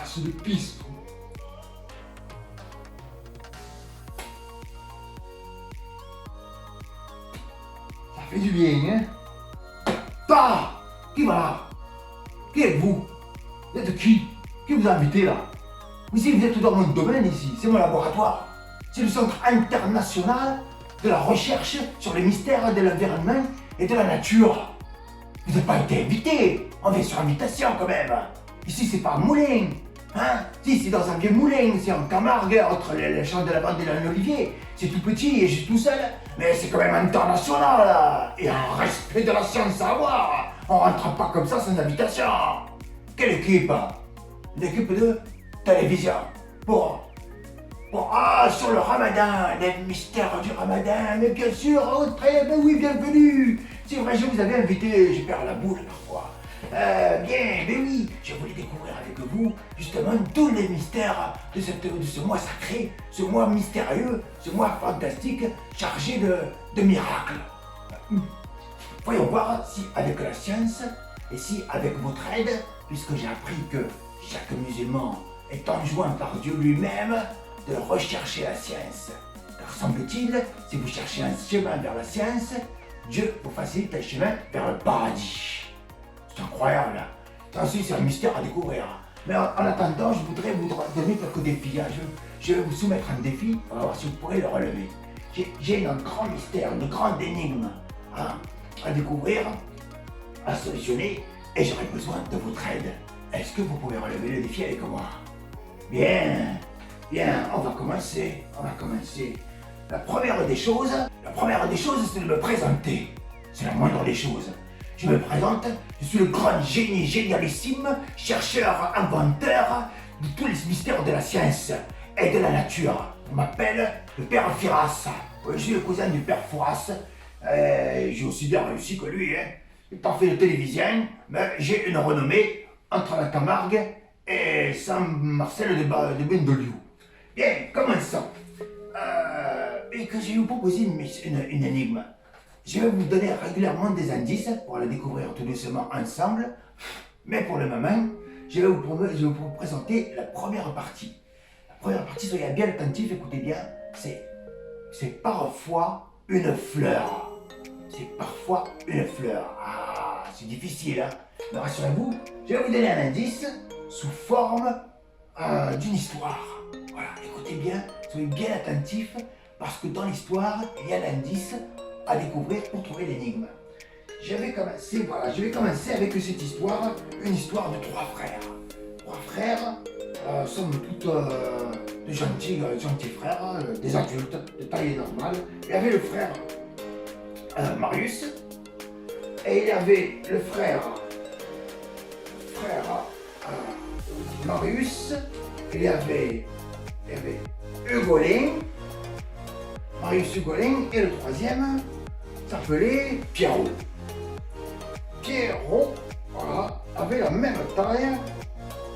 race de pisse. Ça fait du bien, hein? Ah! Qui va là? Qui êtes-vous? Vous êtes qui? Qui vous a invité là? Ici, vous êtes dans mon domaine ici, c'est mon laboratoire. C'est le centre international de la recherche sur les mystères de l'environnement et de la nature. Vous n'avez pas été invité, on vient sur invitation quand même. Ici, c'est pas un moulin, hein? Si, c'est dans un vieux moulin, c'est en Camargue, entre les champs de lavande et l'olivier. C'est tout petit et juste tout seul, mais c'est quand même international. Et un respect de la science à avoir. On rentre pas comme ça sans invitation. Quelle équipe? L'équipe de télévision. Sur le ramadan, les mystères du ramadan, mais bien sûr, mais oui, bienvenue. C'est vrai, je vous avais invité, j'ai perdu la boule parfois. Mais oui, je voulais découvrir avec vous, justement, tous les mystères de ce mois sacré, ce mois mystérieux, ce mois fantastique, chargé de miracles. Voyons voir si avec la science, et si avec votre aide, puisque j'ai appris que chaque musulman est enjoint par Dieu lui-même de rechercher la science. Car semble-t-il, si vous cherchez un chemin vers la science, Dieu vous facilite un chemin vers le paradis. C'est incroyable. Ça aussi, c'est un mystère à découvrir. Mais en attendant, je voudrais vous donner quelques défis. Je vais vous soumettre un défi, on va voir si vous pourrez le relever. J'ai un grand mystère, une grande énigme à découvrir, à solutionner, et j'aurai besoin de votre aide. Est-ce que vous pouvez relever le défi avec moi? Bien, on va commencer. La première des choses, c'est de me présenter. C'est la moindre des choses. Je me présente, je suis le grand génie génialissime, chercheur, inventeur de tous les mystères de la science et de la nature. On m'appelle le père Firas. Oui, je suis le cousin du père Fouras. J'ai aussi bien réussi que lui, hein. J'ai pas fait de télévision, mais j'ai une renommée entre la Camargue et Saint-Marcel de Bendeliou. Bien, commençons. Et que je vais vous proposer une énigme. Je vais vous donner régulièrement des indices pour la découvrir tout doucement ensemble. Mais pour le moment, je vais vous présenter la première partie. La première partie, soyez bien attentifs, écoutez bien. C'est parfois une fleur. C'est parfois une fleur. Ah, c'est difficile, hein. Mais rassurez-vous, je vais vous donner un indice sous forme d'une histoire. Voilà, écoutez bien, soyez bien attentifs, parce que dans l'histoire, il y a l'indice à découvrir pour trouver l'énigme. Je vais commencer avec cette histoire, une histoire de trois frères. Trois frères, somme toute de gentils frères, des adultes, de taille normale. Il y avait le frère Marius, et il y avait le frère Marius, il y avait Hugolin, Marius Hugolin, et le troisième s'appelait Pierrot. Pierrot, voilà, avait la même taille,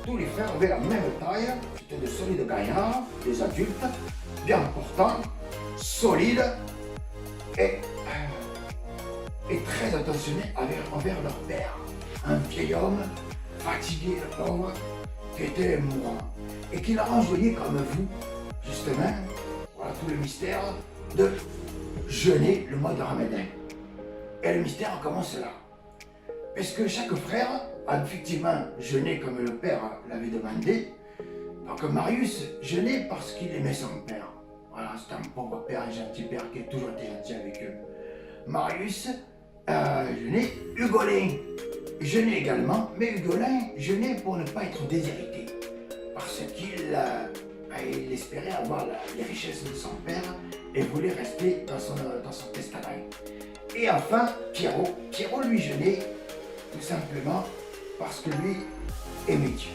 tous les frères avaient la même taille, c'était de solides gaillards, des adultes, bien portants, solides et très attentionnés envers leur père. Un vieil homme, fatigué le pauvre, qui était mourant, et qui leur enjoignait comme vous, justement, voilà tout le mystère de jeûner le mois de Ramadan. Et le mystère commence là. Parce que chaque frère a effectivement jeûné comme le père l'avait demandé. Donc Marius jeûnait parce qu'il aimait son père. Voilà, c'est un pauvre père, un gentil père qui a toujours été gentil avec eux. Marius jeûnait, Hugolin jeûnait également, mais Hugolin jeûnait pour ne pas être déshérité. Parce qu'il espérait avoir les richesses de son père et voulait rester dans son testament. Et enfin, Pierrot lui jeûnait tout simplement parce que lui aimait Dieu.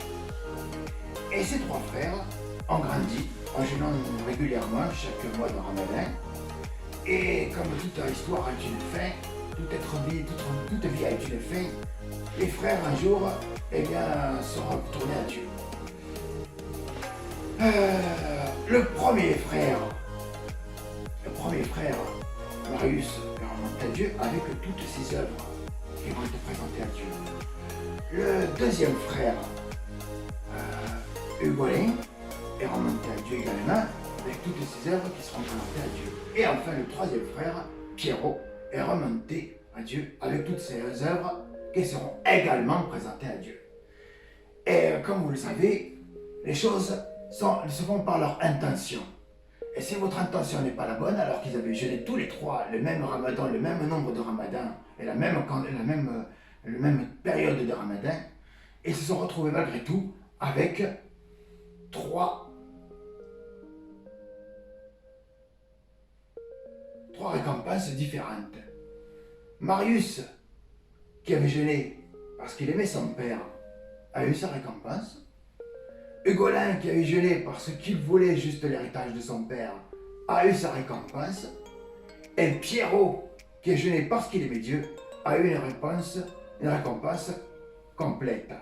Et ces trois frères ont grandi en jeûnant régulièrement chaque mois de Ramadan. Et comme toute histoire a une fin, toute vie a une fin, les frères un jour seront retournés à Dieu. Le premier frère, Marius, remonte à Dieu avec toutes ses œuvres qui vont être présentées à Dieu. Le deuxième frère, Hugolin est remonté à Dieu également, avec toutes ses œuvres qui seront présentées à Dieu. Et enfin, le troisième frère, Pierrot, est remonté à Dieu avec toutes ses œuvres qui seront également présentées à Dieu. Et comme vous le savez, les choses se font par leur intention. Et si votre intention n'est pas la bonne, alors qu'ils avaient jeûné tous les trois le même ramadan, le même nombre de ramadans et la même période de ramadan, ils se sont retrouvés malgré tout avec trois récompenses différentes. Marius, qui avait jeûné parce qu'il aimait son père, a eu sa récompense. Hugolin, qui avait jeûné parce qu'il voulait juste l'héritage de son père, a eu sa récompense. Et Pierrot, qui a jeûné parce qu'il aimait Dieu, a eu une récompense complète.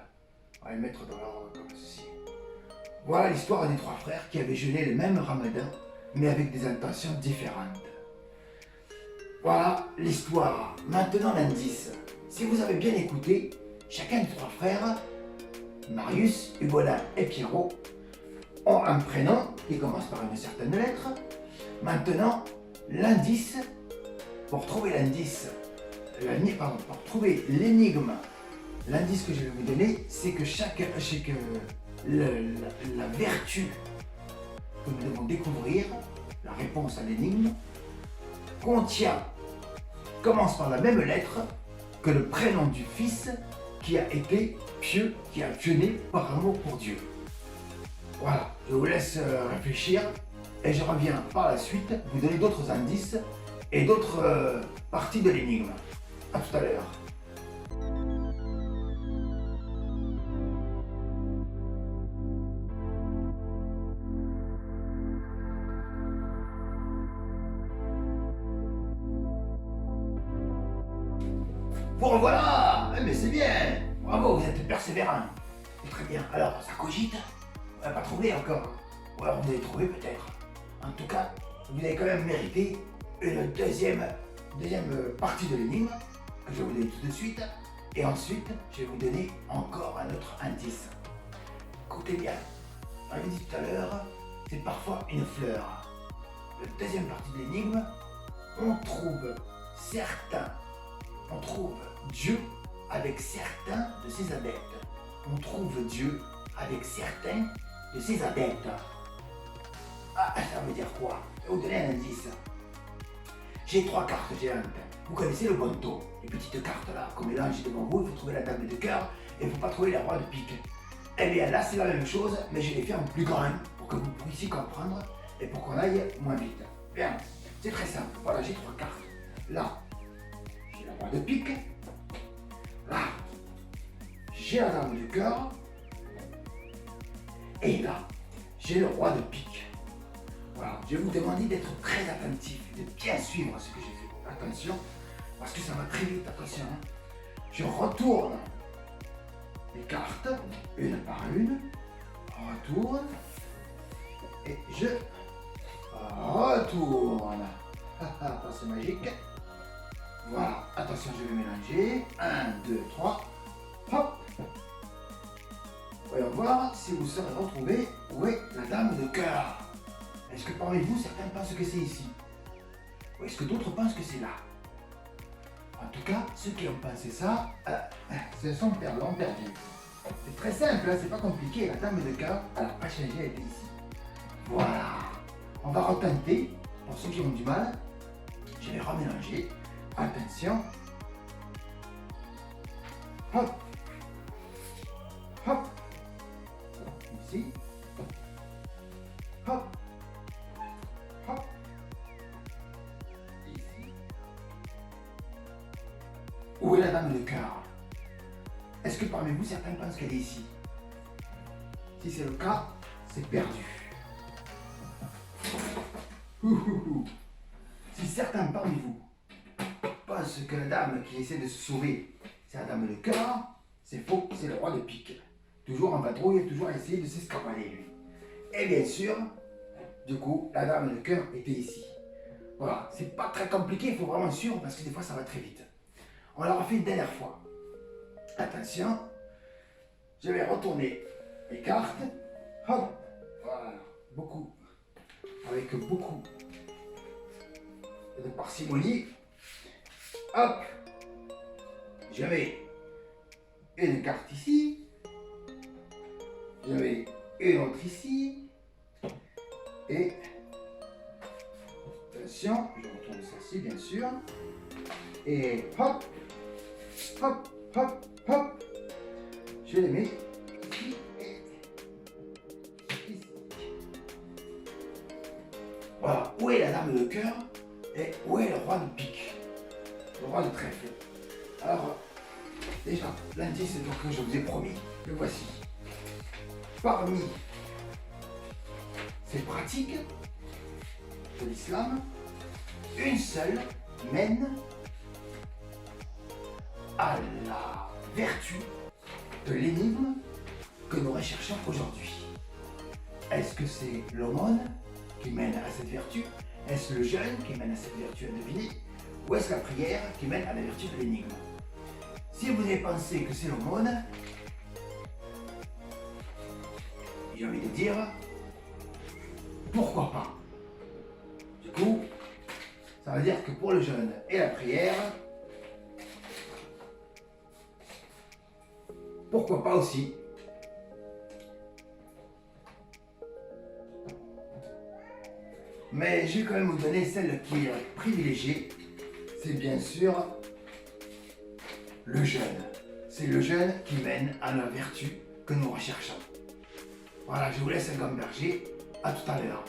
On va le mettre dans l'ordre comme ceci. Voilà l'histoire des trois frères qui avaient jeûné le même ramadan, mais avec des intentions différentes. Voilà l'histoire. Maintenant l'indice. Si vous avez bien écouté, chacun des trois frères, Marius, Hugolin et Pierrot, ont un prénom qui commence par une certaine lettre. Maintenant, l'indice, pour trouver l'indice, pour trouver l'énigme, l'indice que je vais vous donner, c'est que la vertu que nous devons découvrir, la réponse à l'énigme, commence par la même lettre que le prénom du fils qui a été pieux, qui a jeûné par amour pour Dieu. Voilà, je vous laisse réfléchir et je reviens par la suite vous donner d'autres indices et d'autres parties de l'énigme. A tout à l'heure. Vous revoilà! Mais c'est bien! Bravo, vous êtes persévérant. C'est très bien. Alors, ça cogite? On n'a pas trouvé encore. Ou alors vous avez trouvé peut-être. En tout cas, vous avez quand même mérité une deuxième partie de l'énigme que je vais vous donner tout de suite. Et ensuite, je vais vous donner encore un autre indice. Écoutez bien. On l'avait dit tout à l'heure, c'est parfois une fleur. La deuxième partie de l'énigme, on trouve Dieu avec certains de ses adeptes. On trouve Dieu avec certains de ses adeptes. Ah, ça veut dire quoi? Je vais vous donner un indice. J'ai trois cartes géantes. Vous connaissez le bonto, les petites cartes là, qu'on mélange devant vous, il faut trouver la dame de cœur et il ne faut pas trouver la roi de pique. Eh bien là, c'est la même chose, mais je l'ai fait en plus grand pour que vous puissiez comprendre et pour qu'on aille moins vite. Bien, c'est très simple. Voilà, j'ai trois cartes. Là, j'ai la roi de pique. Là, j'ai la dame de cœur. Et là, j'ai le roi de pique. Voilà, je vais vous demander d'être très attentif, de bien suivre ce que j'ai fait. Attention, parce que ça va très vite, attention. Hein. Je retourne les cartes, une par une. Retourne. Et je retourne. C'est magique. Voilà, attention, je vais mélanger. 1, 2, 3. Hop. Voyons voir si vous saurez retrouver où est la dame de cœur. Est-ce que parmi vous, certains pensent que c'est ici? Ou est-ce que d'autres pensent que c'est là? En tout cas, ceux qui ont pensé ça, se sont perdu. C'est très simple, hein, c'est pas compliqué. La dame de cœur, elle n'a pas changé, elle était ici. Voilà. On va retenter. Pour ceux qui ont du mal, je vais remélanger. Attention. Hop. Hop. Ici. Hop. Hop. Ici. Où est la dame de cœur? Est-ce que parmi vous, certains pensent qu'elle est ici? Si c'est le cas, c'est perdu. Si certains parmi vous pensent que la dame qui essaie de se sauver, c'est la dame de cœur, c'est faux, c'est le roi de pique. Toujours en vadrouille, toujours à essayer de s'escavaler, lui. Et bien sûr, du coup, la dame de cœur était ici. Voilà, c'est pas très compliqué, il faut vraiment suivre parce que des fois ça va très vite. On l'a refait une dernière fois. Attention, je vais retourner les cartes. Hop, voilà, beaucoup, avec beaucoup de parcimonie. Hop, je mets une carte ici, je mets une autre ici, et attention, je retourne celle-ci bien sûr, et hop, hop, hop, hop, je les mets ici et ici. Voilà, où est la dame de cœur et où est le roi de pique, le roi de trèfle. Alors, déjà, l'indice que je vous ai promis, le voici. Parmi ces pratiques de l'islam, une seule mène à la vertu de l'énigme que nous recherchons aujourd'hui. Est-ce que c'est l'aumône qui mène à cette vertu? Est-ce le jeûne qui mène à cette vertu à deviner? Ou est-ce la prière qui mène à la vertu de l'énigme? Si vous avez pensé que c'est l'aumône, j'ai envie de dire, pourquoi pas? Du coup, ça veut dire que pour le jeûne et la prière, pourquoi pas aussi? Mais je vais quand même vous donner celle qui est privilégiée, c'est bien sûr le jeûne. C'est le jeûne qui mène à la vertu que nous recherchons. Voilà, je vous laisse un gamberger. À tout à l'heure.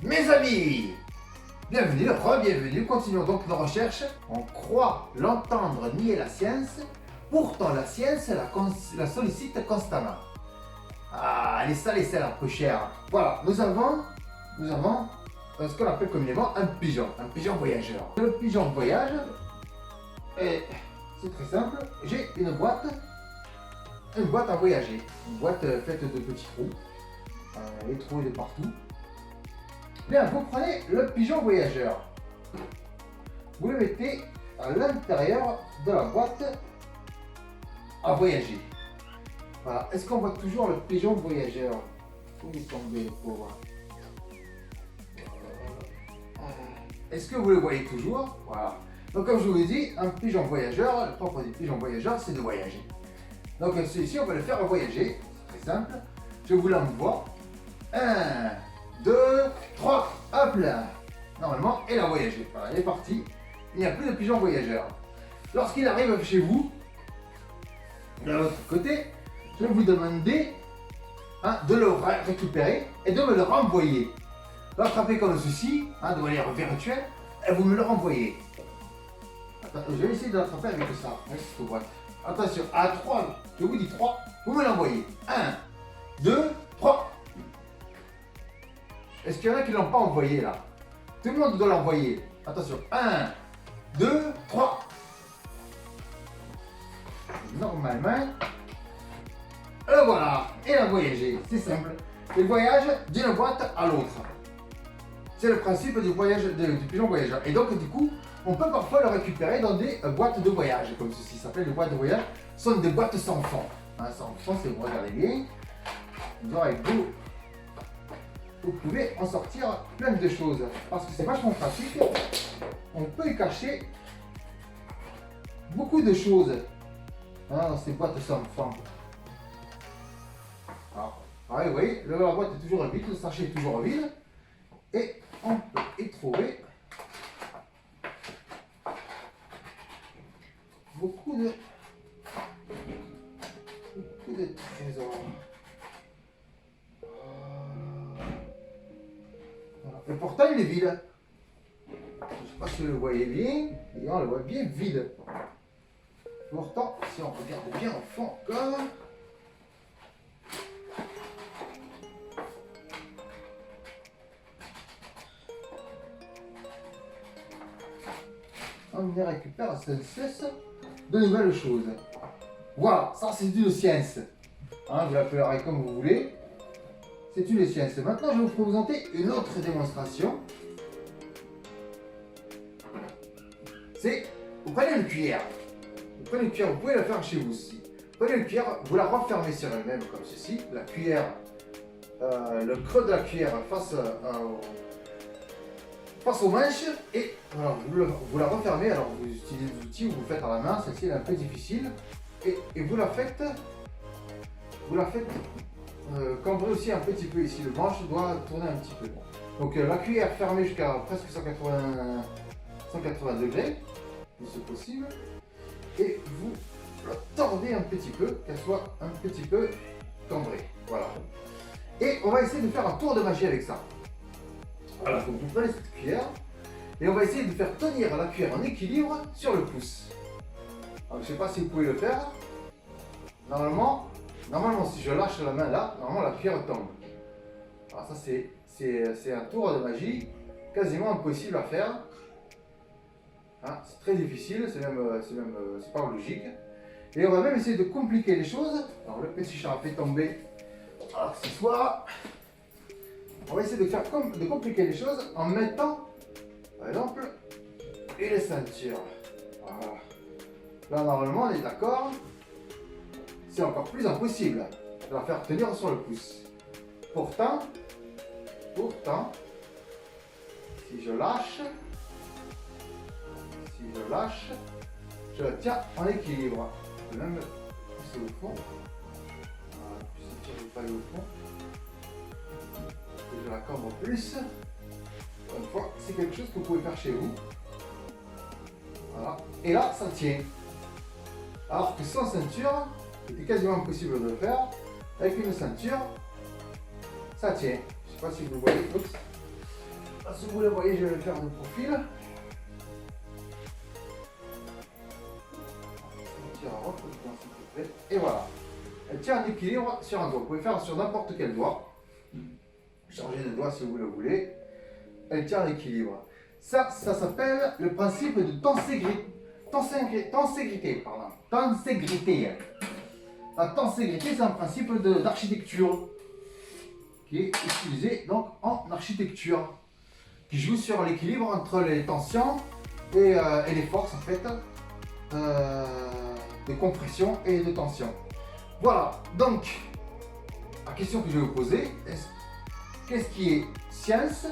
Mes amis, bienvenue, bienvenue. Continuons donc nos recherches. On croit l'entendre nier la science, pourtant la science la sollicite constamment. Ah, elle est salée, celle un peu chère. Voilà, nous avons ce qu'on appelle communément un pigeon voyageur. Le pigeon voyage, et c'est très simple, j'ai une boîte à voyager. Une boîte faite de petits trous, les trous de partout. Bien, vous prenez le pigeon voyageur. Vous le mettez à l'intérieur de la boîte à voyager. Voilà. Est-ce qu'on voit toujours le pigeon voyageur? Où il est tombé, le pauvre? Est-ce que vous le voyez toujours? Voilà. Donc comme je vous l'ai dit, un pigeon voyageur, le propre du pigeon voyageur, c'est de voyager. Donc celui-ci, on va le faire voyager. C'est très simple. Je vous l'envoie. 1, 2, 3, hop là. Normalement, elle a voyagé. Voilà, elle est partie. Il n'y a plus de pigeon voyageur. Lorsqu'il arrive chez vous, de l'autre côté, je vais vous demander de le récupérer et de me le renvoyer. L'attraper comme ceci, de manière virtuelle, et vous me le renvoyez. Attends, je vais essayer de l'attraper avec ça, avec cette boîte. Attention, à 3, je vous dis 3, vous me l'envoyez. 1, 2, 3. Est-ce qu'il y en a qui ne l'ont pas envoyé là? Tout le monde doit l'envoyer. Attention, 1, 2, 3. Normalement, le voilà, il a voyagé, c'est simple. Il voyage d'une boîte à l'autre. C'est le principe du voyage du pigeon voyageur. Et donc du coup, on peut parfois le récupérer dans des boîtes de voyage, comme ceci s'appelle. Les boîtes de voyage sont des boîtes sans fond. Sans fond, c'est vous regardez bien. Vous pouvez en sortir plein de choses. Parce que c'est vachement pratique. On peut y cacher beaucoup de choses dans ces boîtes sans fond. Alors, pareil, vous voyez, la boîte est toujours vide, le sachet est toujours vide. Et on peut y trouver beaucoup de trésors. Voilà. Et pourtant, il est vide. Je ne sais pas si vous le voyez bien, et on le voit bien vide. Pourtant, si on regarde bien au fond encore, on y récupère sans cesse de nouvelles choses. Voilà, ça c'est une science. Hein, vous l'appellerez comme vous voulez. C'est une science. Maintenant, je vais vous présenter une autre démonstration. C'est, vous prenez une cuillère. Vous prenez une cuillère, vous pouvez la faire chez vous aussi. Vous prenez une cuillère, vous la refermez sur elle-même comme ceci. La cuillère, le creux de la cuillère face aux manches. Et voilà, vous la refermez. Alors vous utilisez des outils, vous le faites à la main. Celle-ci est un peu difficile. Et vous la faites cambrer aussi un petit peu ici. Le manche doit tourner un petit peu. Donc la cuillère fermée jusqu'à presque 180 degrés, si c'est possible. Et vous la tordez un petit peu, qu'elle soit un petit peu cambrée. Voilà. Et on va essayer de faire un tour de magie avec ça. Voilà, donc vous prenez cette cuillère et on va essayer de faire tenir la cuillère en équilibre sur le pouce. Alors, je ne sais pas si vous pouvez le faire. Normalement, si je lâche la main là, normalement la cuillère tombe. Alors ça c'est un tour de magie quasiment impossible à faire. Hein, c'est très difficile, c'est pas logique. Et on va même essayer de compliquer les choses. Alors le petit chat a fait tomber l'accessoire. On va essayer de compliquer les choses en mettant, par exemple, une ceinture. Voilà. Là normalement on est d'accord. C'est encore plus impossible de la faire tenir sur le pouce. Pourtant, si je lâche, je la tiens en équilibre. Je vais même pousser au fond. Voilà, puis ça tire pas au fond. Et je la cambre plus. Une fois, c'est quelque chose que vous pouvez faire chez vous. Voilà. Et là, ça tient. Alors que sans ceinture, c'était quasiment impossible de le faire. Avec une ceinture, ça tient. Je ne sais pas si vous le voyez. Oups. Si vous le voyez, je vais le faire de profil. Et voilà. Elle tient en équilibre sur un doigt. Vous pouvez faire sur n'importe quel doigt. Changer de doigt si vous le voulez. Elle tient en équilibre. Ça s'appelle le principe de tenségrité. La tenségrité, c'est un principe d'architecture qui est utilisé donc en architecture, qui joue sur l'équilibre entre les tensions et les forces en fait, de compression et de tension. Voilà, donc la question que je vais vous poser, qu'est-ce qui est science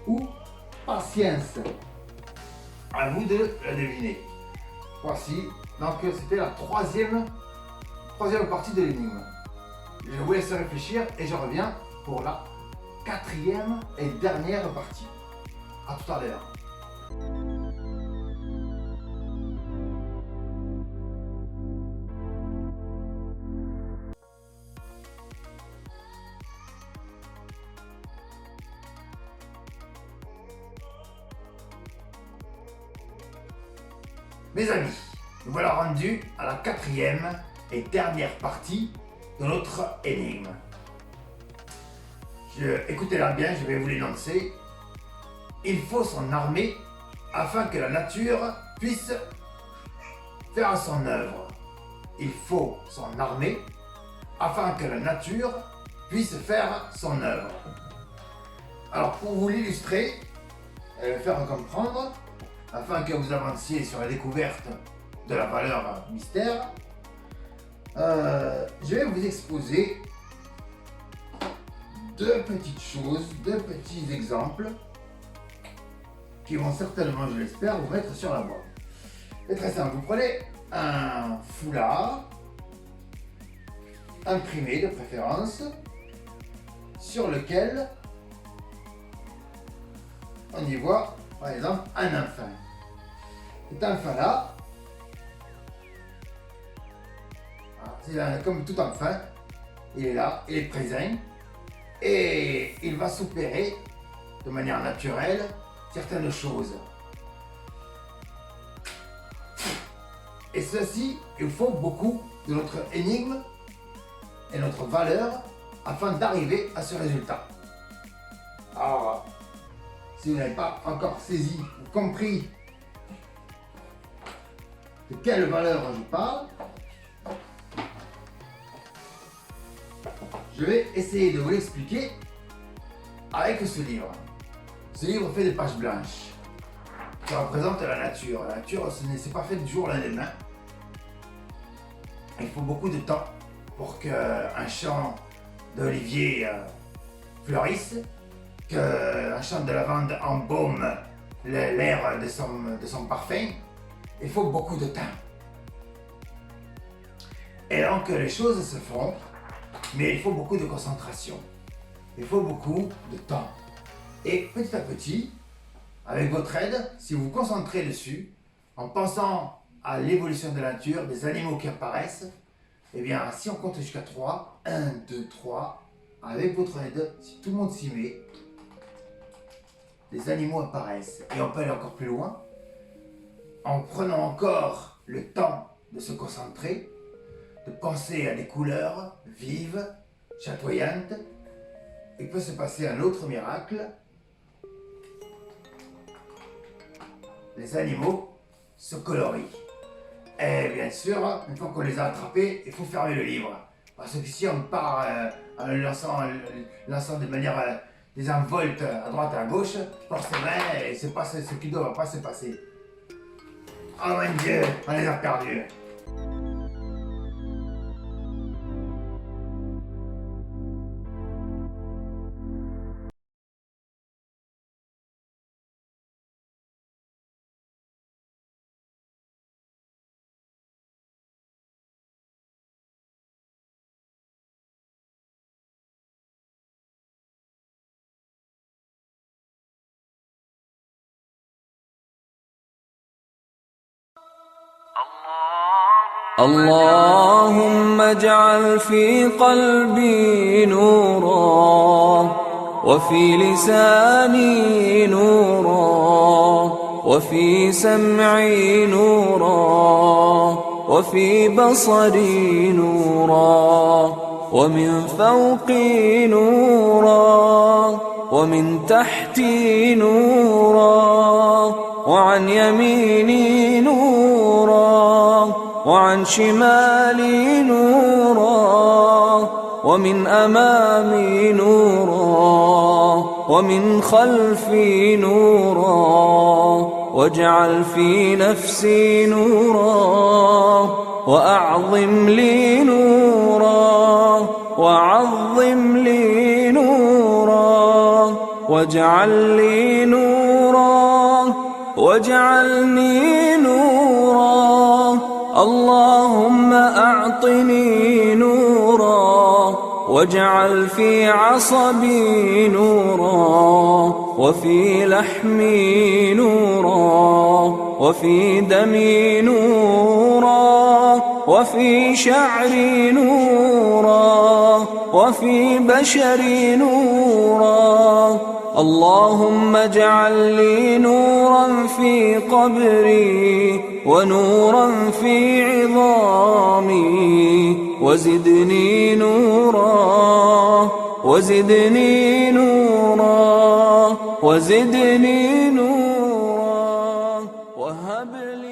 ou patience? À vous de la deviner. Voici, donc c'était la troisième partie de l'énigme. Je vous laisse réfléchir et je reviens pour la quatrième et dernière partie. A tout à l'heure. Mes amis, nous voilà rendus à la quatrième et dernière partie de notre énigme. Écoutez-la bien, je vais vous l'énoncer. Il faut s'en armer afin que la nature puisse faire son œuvre. Il faut s'en armer afin que la nature puisse faire son œuvre. Alors pour vous l'illustrer et le faire comprendre, afin que vous avanciez sur la découverte de la valeur mystère, je vais vous exposer deux petites choses, deux petits exemples qui vont certainement, je l'espère, vous mettre sur la voie. C'est très simple, vous prenez un foulard imprimé de préférence sur lequel on y voit par exemple un enfant. Cet enfant-là, c'est comme tout enfant, il est là, il est présent et il va s'opérer de manière naturelle certaines choses. Et ceci, il faut beaucoup de notre énigme et notre valeur afin d'arriver à ce résultat. Alors, si vous n'avez pas encore saisi ou compris de quelle valeur je parle, Je vais essayer de vous l'expliquer avec ce livre. Ce livre fait des pages blanches qui représentent la nature. La nature, ce n'est pas fait du jour au lendemain. Il faut beaucoup de temps pour qu'un champ d'olivier fleurisse, qu'un champ de lavande embaume l'air de son parfum. Il faut beaucoup de temps. Et donc les choses se font, mais il faut beaucoup de concentration. Il faut beaucoup de temps. Et petit à petit, avec votre aide, si vous vous concentrez dessus, en pensant à l'évolution de la nature, des animaux qui apparaissent, eh bien, si on compte jusqu'à 3, 1, 2, 3, avec votre aide, si tout le monde s'y met, les animaux apparaissent. Et on peut aller encore plus loin, en prenant encore le temps de se concentrer, de penser à des couleurs vives, chatoyantes. Il peut se passer un autre miracle. Les animaux se colorient. Et bien sûr, une fois qu'on les a attrapés, il faut fermer le livre. Parce que si on part en lançant de manière désinvolte à droite et à gauche, forcément, il se passe ce qui ne doit pas se passer. Oh mon Dieu, on les a perdus. اللهم اجعل في قلبي نورا وفي لساني نورا وفي سمعي نورا وفي بصري نورا ومن فوقي نورا ومن تحتي نورا وعن يميني نورا وعن شمالي نورا ومن أمامي نورا ومن خلفي نورا واجعل في نفسي نورا وأعظم لي نورا وعظم لي نورا واجعل لي نورا واجعلني نورا اللهم أعطني نورا واجعل في عصبي نورا وفي لحمي نورا وفي دمي نورا وفي شعري نورا وفي بشري نورا اللهم اجعل لي نورا في قبري ونورا في عظامي وزدني نورا وزدني نورا وزدني نورا وهب لي